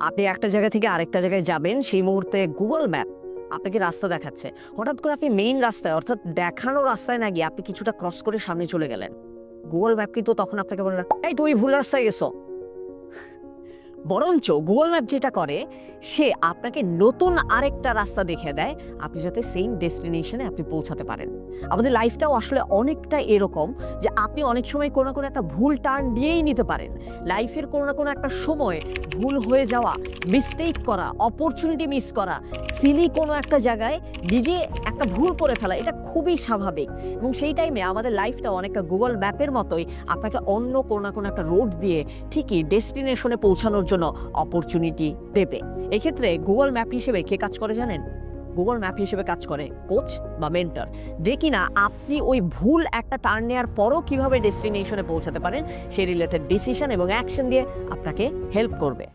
আপনি একটা জায়গা থেকে আরেকটা জায়গায় যাবেন, সেই মুহূর্তে গুগল ম্যাপ আপনাকে রাস্তা দেখাচ্ছে। হঠাৎ করে আপনি মেইন রাস্তায় অর্থাৎ দেখানো রাস্তায় না গিয়ে আপনি কিছুটা ক্রস করে সামনে চলে গেলেন। গুগল ম্যাপ কিন্তু তখন আপনাকে বলে না, এই তুমি ভুল রাস্তায় গেছো। বরঞ্চ গুগল ম্যাপ যেটা করে, সে আপনাকে নতুন আরেকটা রাস্তা দেখিয়ে দেয়, আপনি যাতে সেম ডেস্টিনেশনে আপনি পৌঁছাতে পারেন। আমাদের লাইফটাও আসলে অনেকটা এরকম যে আপনি অনেক সময় কোনো না কোনো একটা ভুল টার্ন দিয়েই নিতে পারেন। লাইফের কোনো না কোনো একটা সময় ভুল হয়ে যাওয়া, মিস্টেক করা, অপরচুনিটি মিস করা, সিলি কোনো একটা জায়গায় নিজে একটা ভুল করে ফেলা, এটা খুবই স্বাভাবিক। এবং সেই টাইমে আমাদের লাইফটা অনেকটা গুগল ম্যাপের মতোই আপনাকে অন্য কোনো না কোনো একটা রোড দিয়ে ঠিকই ডেস্টিনেশনে পৌঁছানোর জন্য অপরচুনিটি দেবে। এক্ষেত্রে গুগল ম্যাপ হিসেবে কে কাজ করে জানেন? গুগল ম্যাপ হিসেবে কাজ করে কোচ বা মেন্টর, যে কিনা আপনি ওই ভুল একটা টার্ন নেওয়ার পরও কিভাবে ডেস্টিনেশনে পৌঁছাতে পারেন সেই রিলেটেড ডিসিশন এবং অ্যাকশন দিয়ে আপনাকে হেল্প করবে।